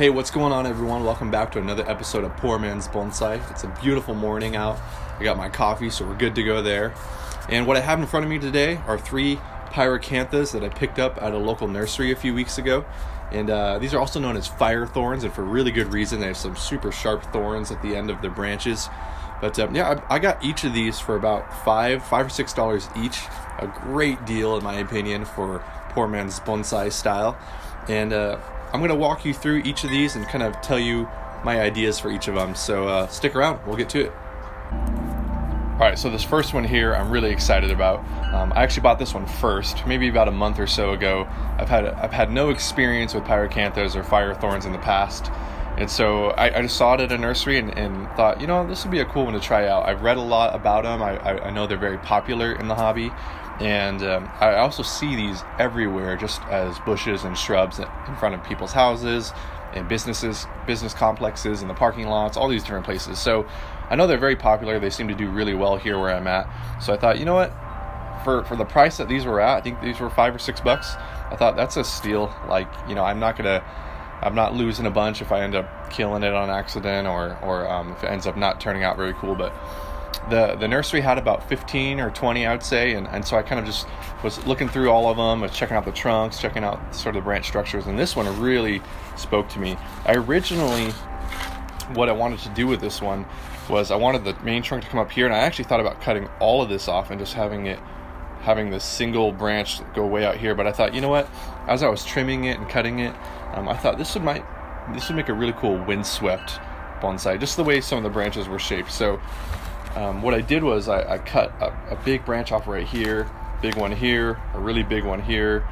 Hey, what's going on, everyone? Welcome back to another episode of Poor Man's Bonsai. It's a beautiful morning out. I got my coffee, so we're good to go there. And what I have in front of me today are 3 pyrocanthas that I picked up at a local nursery a few weeks ago. And these are also known as Firethorns, and for really good reason. They have some super sharp thorns at the end of their branches. But I got each of these for about $5 or $6 each. A great deal, in my opinion, for Poor Man's Bonsai style. And I'm going to walk you through each of these and kind of tell you my ideas for each of them. So stick around. We'll get to it. All right, so this first one here I'm really excited about. I actually bought this one first, maybe about a month or so ago. I've had no experience with pyrocanthas or firethorns in the past. And so I just saw it at a nursery and thought, you know, this would be a cool one to try out. I've read a lot about them. I know they're very popular in the hobby. And I also see these everywhere just as bushes and shrubs in front of people's houses and business complexes, in the parking lots, all these different places. So I know they're very popular. They seem to do really well here where I'm at. So I thought, you know what, for the price that these were at, I think these were $5 or $6. I thought that's a steal. Like, you know, I'm not losing a bunch if I end up killing it on accident or if it ends up not turning out very cool. But the nursery had about 15 or 20, I would say, and so I kind of just was looking through all of them, was checking out the trunks, checking out sort of the branch structures, and this one really spoke to me. What I wanted to do with this one was I wanted the main trunk to come up here, and I actually thought about cutting all of this off and just having this single branch go way out here. But I thought, you know what, as I was trimming it and cutting it, I thought this would make a really cool windswept bonsai, just the way some of the branches were shaped. So what I did was I cut a big branch off right here, big one here, a really big one here,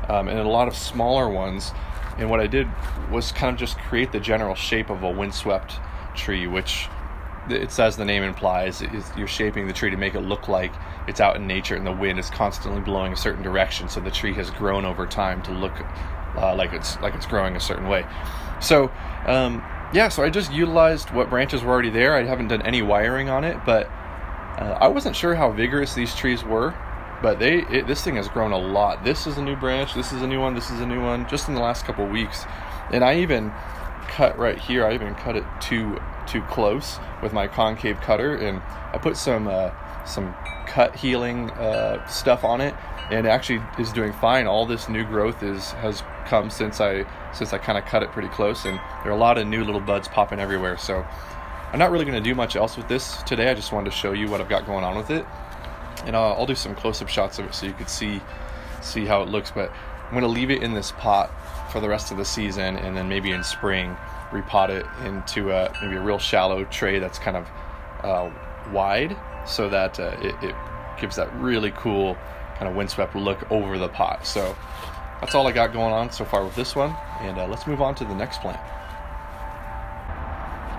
and then a lot of smaller ones. And what I did was kind of just create the general shape of a windswept tree, which it's, as the name implies, you're shaping the tree to make it look like it's out in nature and the wind is constantly blowing a certain direction. So the tree has grown over time to look like it's growing a certain way. So so I just utilized what branches were already there. I haven't done any wiring on it, but I wasn't sure how vigorous these trees were, but this thing has grown a lot. This is a new branch, this is a new one, this is a new one, just in the last couple weeks. And I even cut right here, I even cut it too close with my concave cutter, and I put some cut healing stuff on it, and it actually is doing fine. All this new growth has come since I kind of cut it pretty close, and there are a lot of new little buds popping everywhere. So I'm not really going to do much else with this today. I just wanted to show you what I've got going on with it, and I'll do some close-up shots of it so you could see how it looks. But I'm going to leave it in this pot for the rest of the season, and then maybe in spring repot it into maybe a real shallow tray that's kind of wide, so that it gives that really cool kind of windswept look over the pot. So that's all I got going on so far with this one, and let's move on to the next plant.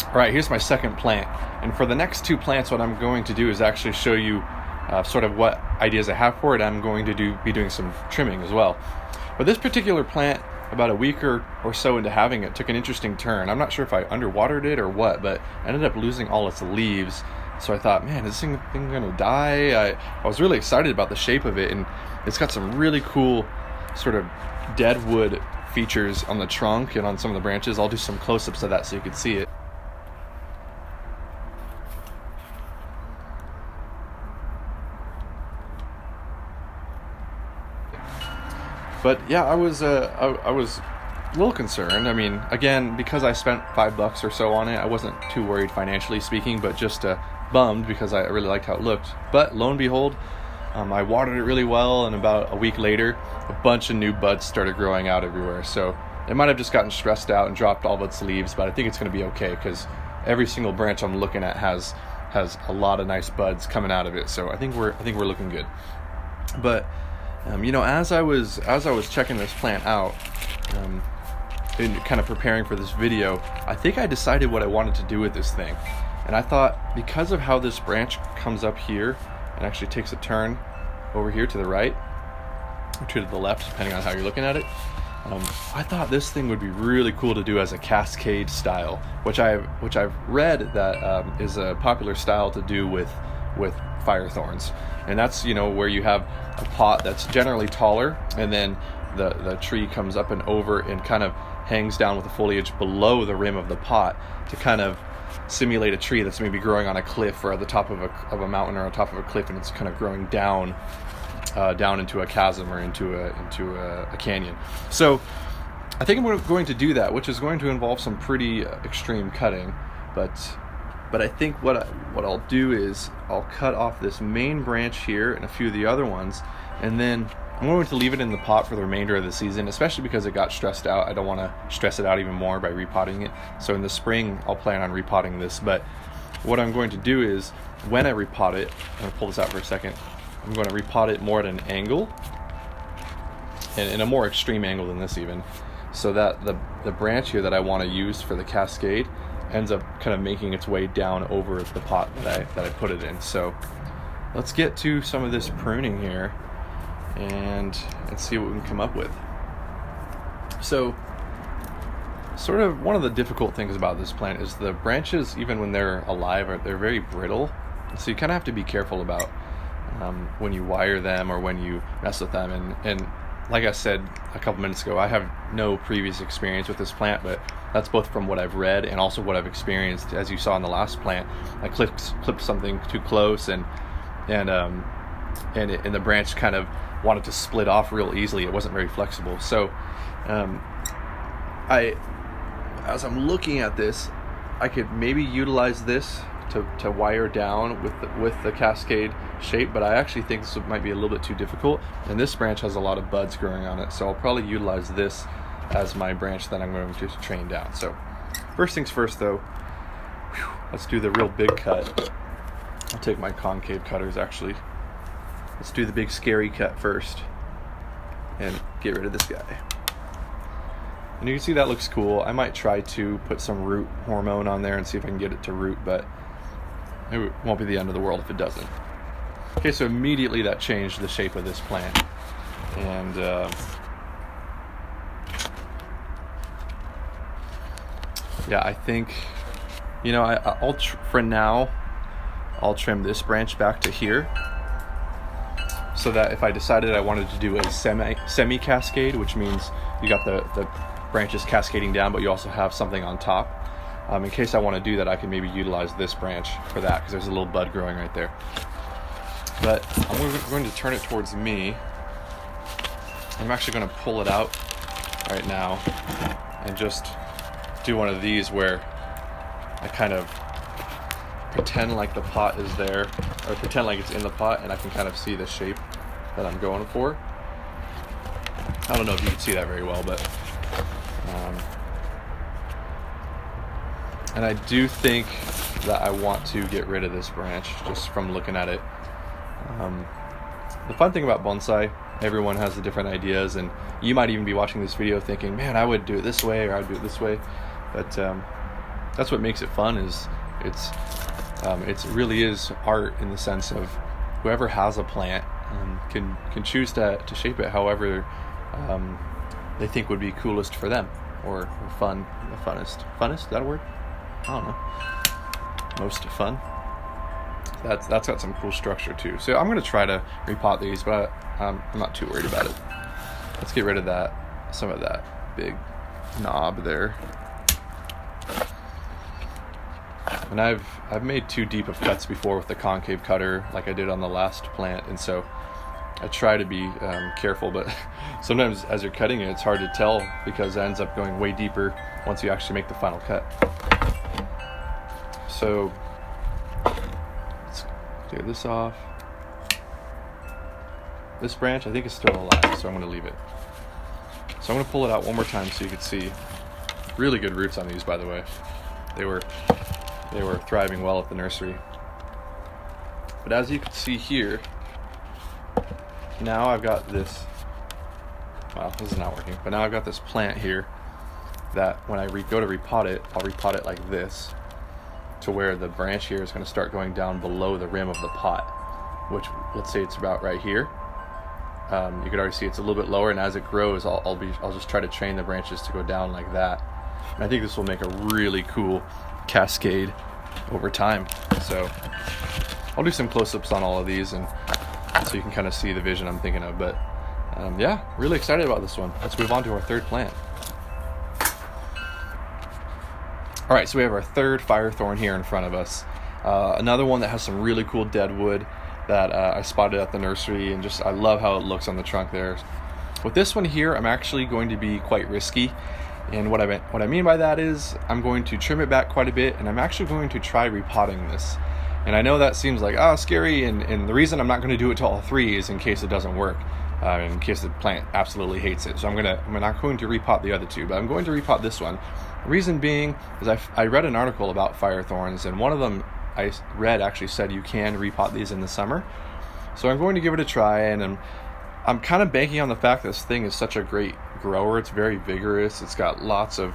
All right, here's my second plant, and for the next 2 plants, what I'm going to do is actually show you sort of what ideas I have for it. I'm going to be doing some trimming as well. But this particular plant, about a week or so into having it, took an interesting turn. I'm not sure if I underwatered it or what, but I ended up losing all its leaves. So I thought, man, is this thing gonna die? I was really excited about the shape of it, and it's got some really cool sort of Deadwood features on the trunk and on some of the branches. I'll do some close-ups of that so you can see it. But yeah, I was a little concerned. I mean, again, because I spent $5 or so on it, I wasn't too worried financially speaking, but just bummed because I really liked how it looked. But lo and behold, I watered it really well, and about a week later, a bunch of new buds started growing out everywhere. So it might have just gotten stressed out and dropped all of its leaves, but I think it's going to be okay because every single branch I'm looking at has a lot of nice buds coming out of it. So I think we're looking good. But you know, as I was checking this plant out, and kind of preparing for this video, I think I decided what I wanted to do with this thing. And I thought, because of how this branch comes up here and actually takes a turn over here to the right, or to the left, depending on how you're looking at it, I thought this thing would be really cool to do as a Cascade style, which I've read that is a popular style to do with Firethorns. And that's, you know, where you have a pot that's generally taller, and then the tree comes up and over and kind of hangs down with the foliage below the rim of the pot to kind of simulate a tree that's maybe growing on a cliff or at the top of a mountain or on top of a cliff, and it's kind of growing down into a chasm or into a canyon. So I think I'm going to do that, which is going to involve some pretty extreme cutting, but I think what I'll do is I'll cut off this main branch here and a few of the other ones, and then I'm going to leave it in the pot for the remainder of the season, especially because it got stressed out. I don't want to stress it out even more by repotting it. So in the spring, I'll plan on repotting this. But what I'm going to do is, when I repot it, I'm going to pull this out for a second, I'm going to repot it more at an angle, and in a more extreme angle than this even, so that the branch here that I want to use for the Cascade ends up kind of making its way down over the pot that I put it in. So let's get to some of this pruning here and see what we can come up with. So sort of one of the difficult things about this plant is the branches, even when they're alive, they're very brittle. So you kind of have to be careful about when you wire them or when you mess with them. And like I said a couple minutes ago, I have no previous experience with this plant, but that's both from what I've read and also what I've experienced. As you saw in the last plant, I clipped something too close, and the branch kind of wanted to split off real easily. It wasn't very flexible. So as I'm looking at this, I could maybe utilize this to wire down with the Cascade shape, but I actually think this might be a little bit too difficult, and this branch has a lot of buds growing on it, so I'll probably utilize this as my branch that I'm going to train down. So first things first though, let's do the real big cut. I'll take my concave cutters actually. Let's do the big scary cut first and get rid of this guy. And you can see that looks cool. I might try to put some root hormone on there and see if I can get it to root, but it won't be the end of the world if it doesn't. Okay, so immediately that changed the shape of this plant. And yeah, I think, you know, for now, I'll trim this branch back to here, so that if I decided I wanted to do a semi cascade, which means you got the branches cascading down, but you also have something on top. In case I want to do that, I can maybe utilize this branch for that, because there's a little bud growing right there. But I'm going to turn it towards me. I'm actually going to pull it out right now and just do one of these where I kind of pretend like the pot is there, or pretend like it's in the pot, and I can kind of see the shape that I'm going for. I don't know if you can see that very well, but and I do think that I want to get rid of this branch just from looking at it. The fun thing about bonsai, everyone has the different ideas, and you might even be watching this video thinking, man, I would do it this way, or I would do it this way. But that's what makes it fun, is it really is art, in the sense of whoever has a plant can choose to shape it however they think would be coolest for them, or fun, the funnest. Funnest, is that a word? I don't know. Most fun. That's got some cool structure too. So I'm going to try to repot these, but I'm not too worried about it. Let's get rid of some of that big knob there. And I've made too deep of cuts before with the concave cutter, like I did on the last plant, and so I try to be careful, but sometimes as you're cutting it, it's hard to tell, because it ends up going way deeper once you actually make the final cut. So let's clear this off. This branch I think is still alive, so I'm going to leave it. So I'm going to pull it out one more time so you can see. Really good roots on these, by the way. They were thriving well at the nursery. But as you can see here, now I've got this, well, this is not working, but now I've got this plant here that when I go to repot it, I'll repot it like this, to where the branch here is going to start going down below the rim of the pot, which, let's say it's about right here. You can already see it's a little bit lower, and as it grows, I'll just try to train the branches to go down like that. And I think this will make a really cool cascade over time. So I'll do some close-ups on all of these, and so you can kind of see the vision I'm thinking of. But yeah, really excited about this one. Let's move on to our third plant. All right, so we have our third Firethorn here in front of us. Another one that has some really cool deadwood that I spotted at the nursery, and just I love how it looks on the trunk there. With this one here, I'm actually going to be quite risky, and what I mean by that is I'm going to trim it back quite a bit, and I'm actually going to try repotting this. And I know that seems like scary, and the reason I'm not going to do it to all three is in case it doesn't work, in case the plant absolutely hates it. So I'm not going to repot the other two, but I'm going to repot this one. The reason being is I read an article about Firethorns, and one of them I read actually said you can repot these in the summer. So I'm going to give it a try, and I'm kind of banking on the fact that this thing is such a great grower. It's very vigorous. It's got lots of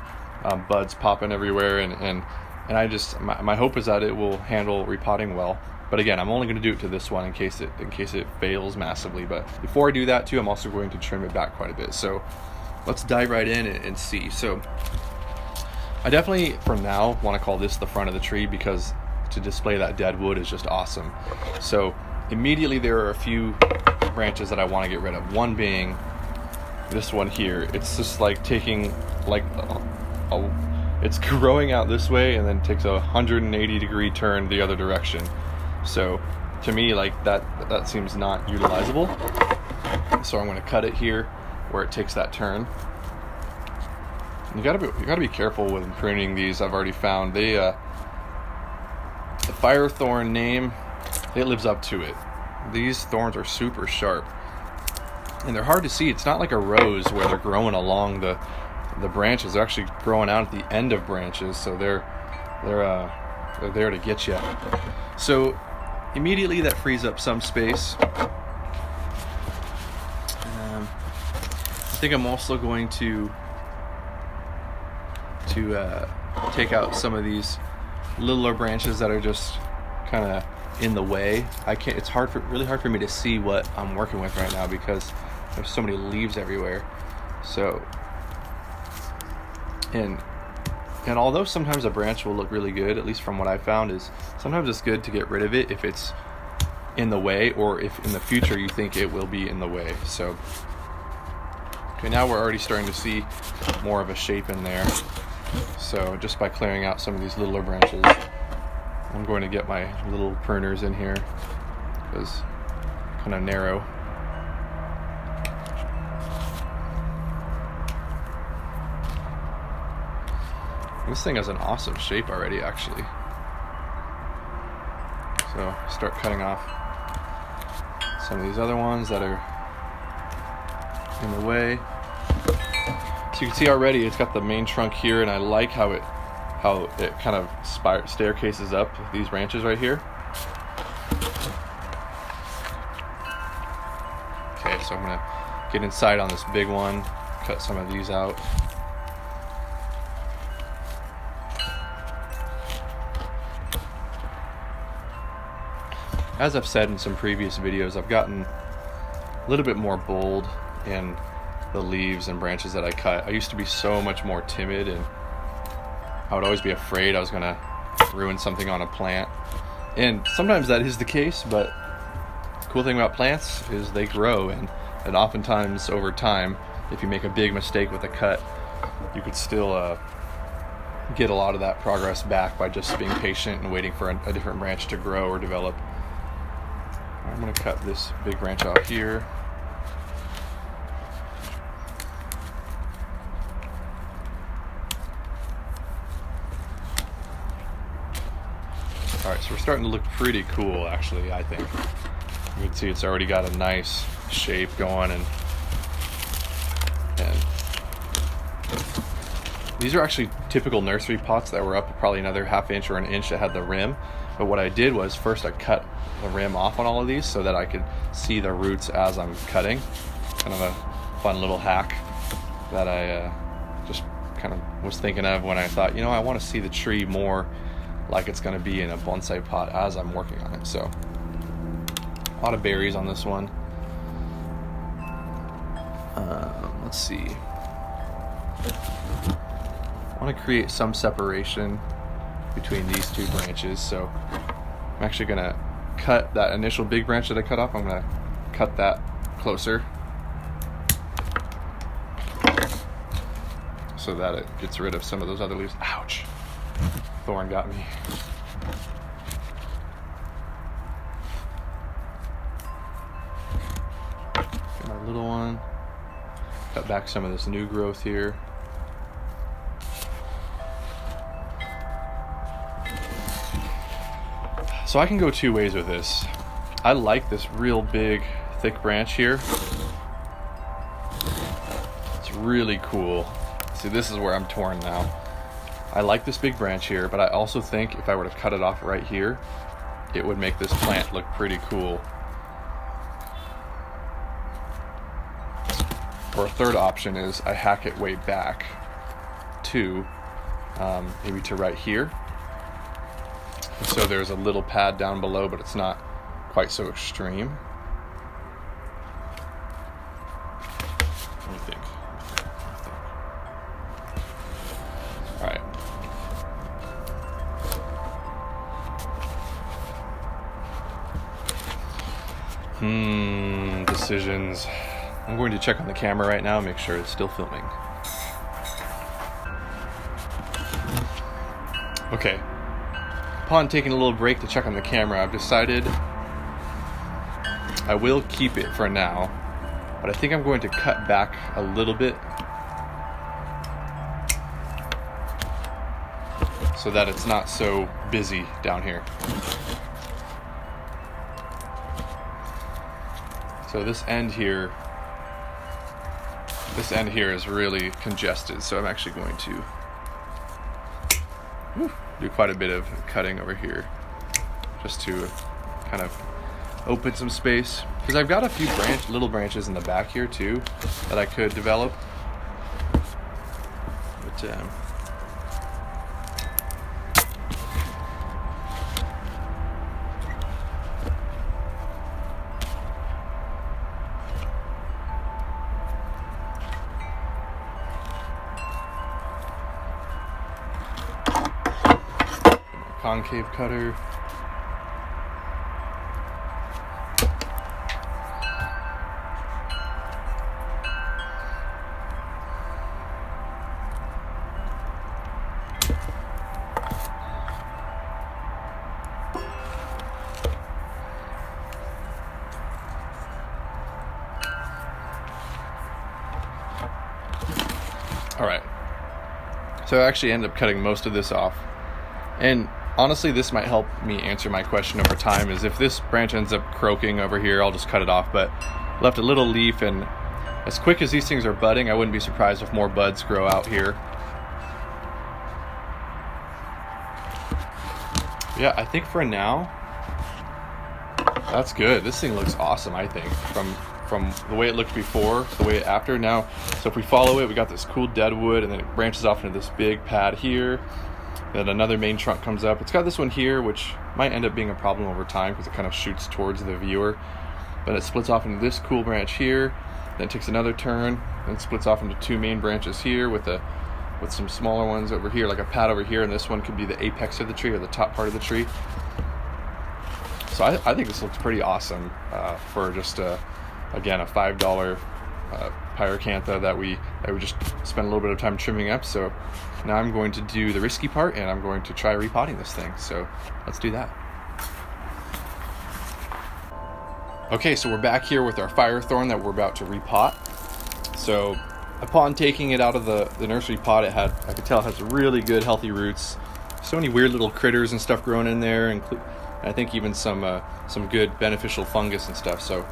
buds popping everywhere, and I just my hope is that it will handle repotting well. But again, I'm only going to do it to this one in case it fails massively. But before I do that too, I'm also going to trim it back quite a bit. So let's dive right in and see. So I definitely, for now, want to call this the front of the tree because to display that dead wood is just awesome. So immediately there are a few branches that I want to get rid of. One being this one here. It's just like taking it's growing out this way and then takes a 180-degree turn the other direction. So to me, like that seems not utilizable. So I'm going to cut it here where it takes that turn. You gotta be careful with pruning these. I've already found the Firethorn name, it lives up to it. These thorns are super sharp, and they're hard to see. It's not like a rose where they're growing along the branches. They're actually growing out at the end of branches, so they're there to get you. So immediately that frees up some space. I think I'm also going to take out some of these littler branches that are just kind of in the way. It's really hard for me to see what I'm working with right now because there's so many leaves everywhere. So and although sometimes a branch will look really good, at least from what I found, is sometimes it's good to get rid of it if it's in the way, or if in the future you think it will be in the way. So okay, now we're already starting to see more of a shape in there. So just by clearing out some of these littler branches, I'm going to get my little pruners in here because kind of narrow. This thing has an awesome shape already, actually. So start cutting off some of these other ones that are in the way. So you can see already it's got the main trunk here, and I like how it kind of staircases up these branches right here. Okay, so I'm gonna get inside on this big one, cut some of these out. As I've said in some previous videos, I've gotten a little bit more bold in the leaves and branches that I cut. I used to be so much more timid, and I would always be afraid I was going to ruin something on a plant. And sometimes that is the case, but the cool thing about plants is they grow, and oftentimes over time, if you make a big mistake with a cut, you could still get a lot of that progress back by just being patient and waiting for a different branch to grow or develop. I'm going to cut this big branch out here. Alright, so we're starting to look pretty cool, actually, I think. You can see it's already got a nice shape going, and these are actually typical nursery pots that were up probably another ½ inch or an inch that had the rim. But what I did was first I cut the rim off on all of these so that I could see the roots as I'm cutting. Kind of a fun little hack that I just kind of was thinking of when I thought, I want to see the tree more like it's going to be in a bonsai pot as I'm working on it. So a lot of berries on this one. Let's see. I want to create some separation between these two branches, so I'm actually going to cut that initial big branch that I cut off. I'm going to cut that closer so that it gets rid of some of those other leaves. Ouch. Thorn got me. Get my little one. Cut back some of this new growth here. So I can go two ways with this. I like this real big, thick branch here. It's really cool. See, this is where I'm torn now. I like this big branch here, but I also think if I were to cut it off right here, it would make this plant look pretty cool. Or a third option is I hack it way back to maybe to right here. So there's a little pad down below, but it's not quite so extreme. What do you think? All right. Decisions. I'm going to check on the camera right now, make sure it's still filming. Okay. Upon taking a little break to check on the camera, I've decided I will keep it for now, but I think I'm going to cut back a little bit so that it's not so busy down here. So this end here is really congested, so I'm actually going to do quite a bit of cutting over here just to kind of open some space, because I've got a few little branches in the back here too that I could develop, but concave cutter. All right. So I actually ended up cutting most of this off, and honestly, this might help me answer my question over time, is if this branch ends up croaking over here, I'll just cut it off, but left a little leaf, and as quick as these things are budding, I wouldn't be surprised if more buds grow out here. Yeah, I think for now, that's good. This thing looks awesome, I think, from the way it looked before, the way after now. So if we follow it, we got this cool deadwood, and then it branches off into this big pad here. Then another main trunk comes up. It's got this one here, which might end up being a problem over time because it kind of shoots towards the viewer. But it splits off into this cool branch here, then takes another turn, then splits off into two main branches here with some smaller ones over here, like a pad over here, and this one could be the apex of the tree or the top part of the tree. So I think this looks pretty awesome for just again a $5 pyracantha that we just spent a little bit of time trimming up. So now I'm going to do the risky part, and I'm going to try repotting this thing. So let's do that. Okay, so we're back here with our Firethorn that we're about to repot. So upon taking it out of the nursery pot, I could tell it has really good healthy roots. So many weird little critters and stuff growing in there, and I think even some good beneficial fungus and stuff. So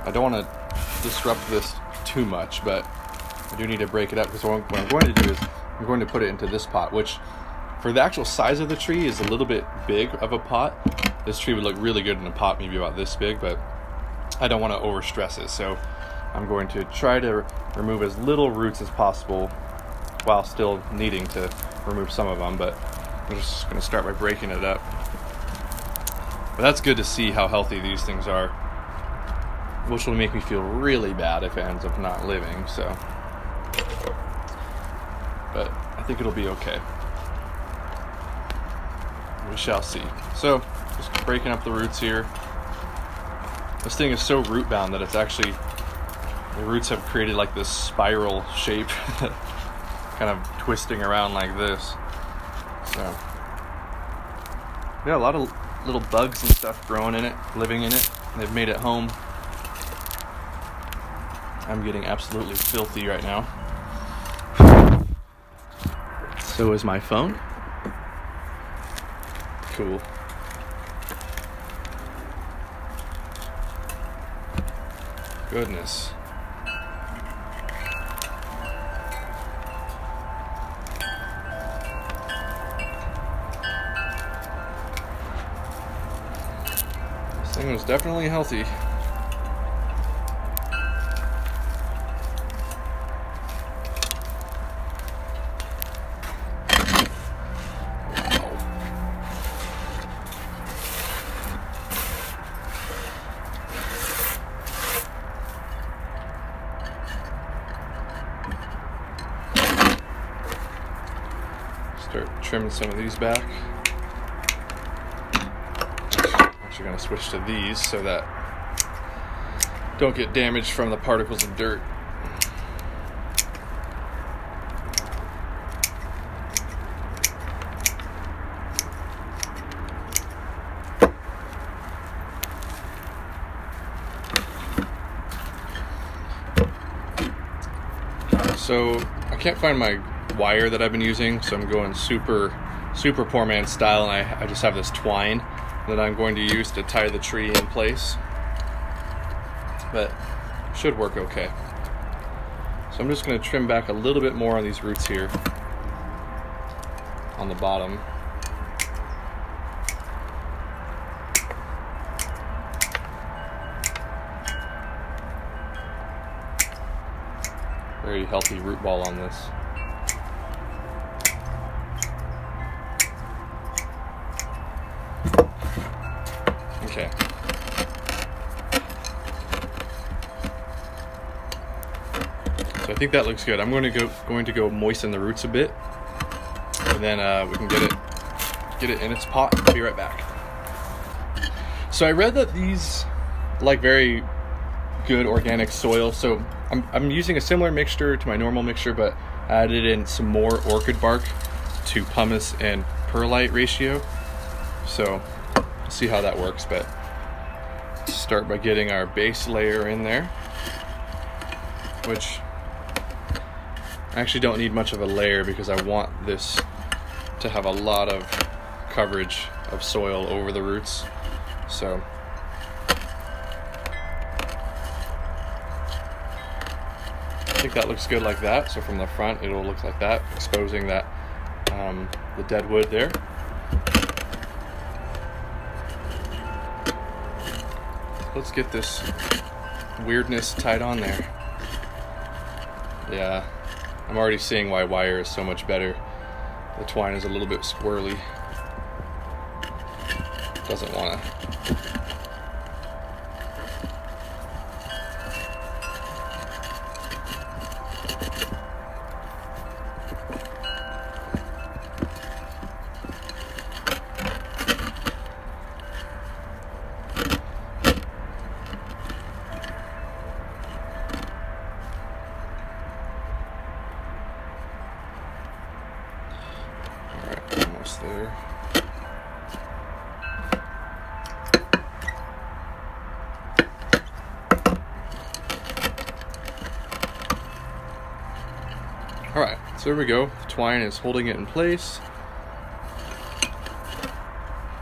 I don't want to disrupt this too much, but I do need to break it up, because what I'm going to do is I'm going to put it into this pot, which for the actual size of the tree is a little bit big of a pot. This tree would look really good in a pot maybe about this big, but I don't want to overstress it. So I'm going to try to remove as little roots as possible while still needing to remove some of them, but I'm just going to start by breaking it up. But that's good to see how healthy these things are, which will make me feel really bad if it ends up not living, so. But I think it'll be okay. We shall see. So, just breaking up the roots here. This thing is so root bound that it's actually, the roots have created like this spiral shape, kind of twisting around like this. So yeah, a lot of little bugs and stuff growing in it, living in it. They've made it home. I'm getting absolutely filthy right now. So is my phone. Cool. Goodness. This thing was definitely healthy. Start trimming some of these back. Actually going to switch to these so that don't get damaged from the particles of dirt. So I can't find my wire that I've been using, so I'm going super poor man style, and I just have this twine that I'm going to use to tie the tree in place, but should work okay. So I'm just going to trim back a little bit more on these roots here on the bottom. Very healthy root ball on this. Okay. So I think that looks good. I'm going to go moisten the roots a bit, and then we can get it in its pot. I'll be right back. So I read that these like very good organic soil. So I'm using a similar mixture to my normal mixture, but I added in some more orchid bark to pumice and perlite ratio. So we'll see how that works, but start by getting our base layer in there, which I actually don't need much of a layer because I want this to have a lot of coverage of soil over the roots. So I think that looks good like that. So from the front it'll look like that, exposing that the deadwood there. Let's get this weirdness tied on there. Yeah, I'm already seeing why wire is so much better. The twine is a little bit squirrely. Doesn't want to. There. Alright, so there we go. The twine is holding it in place.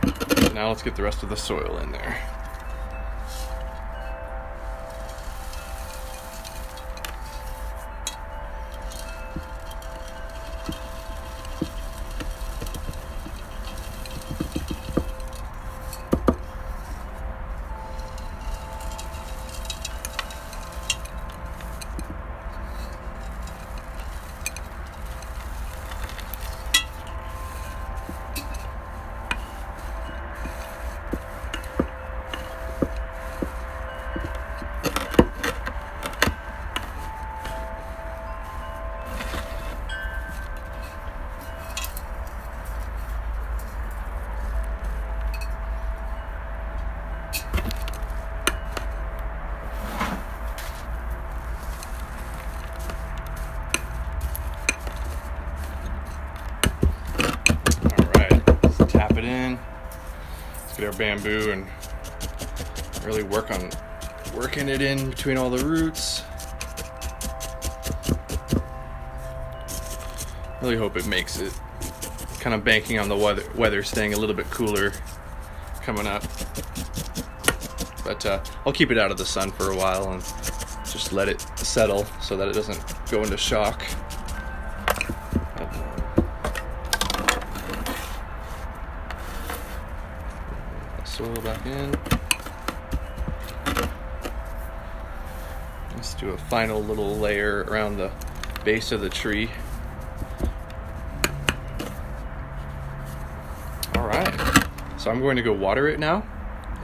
So now let's get the rest of the soil in there. get our bamboo and really work on working it in between all the roots. Really hope it makes it. Kind of banking on the weather staying a little bit cooler coming up. But I'll keep it out of the sun for a while and just let it settle so that it doesn't go into shock. Soil back in. Let's do a final little layer around the base of the tree. Alright, so I'm going to go water it now,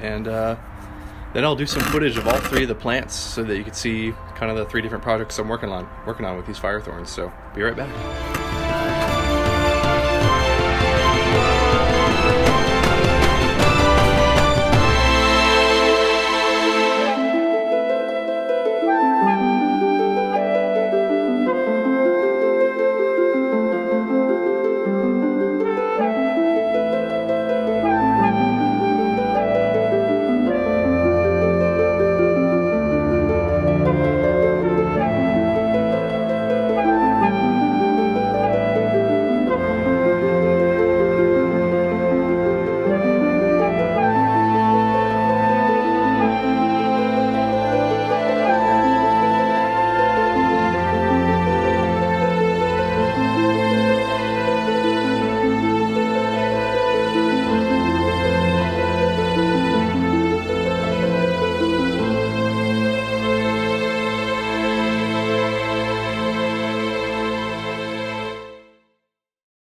and then I'll do some footage of all three of the plants so that you can see kind of the three different projects I'm working on with these Firethorns. So be right back.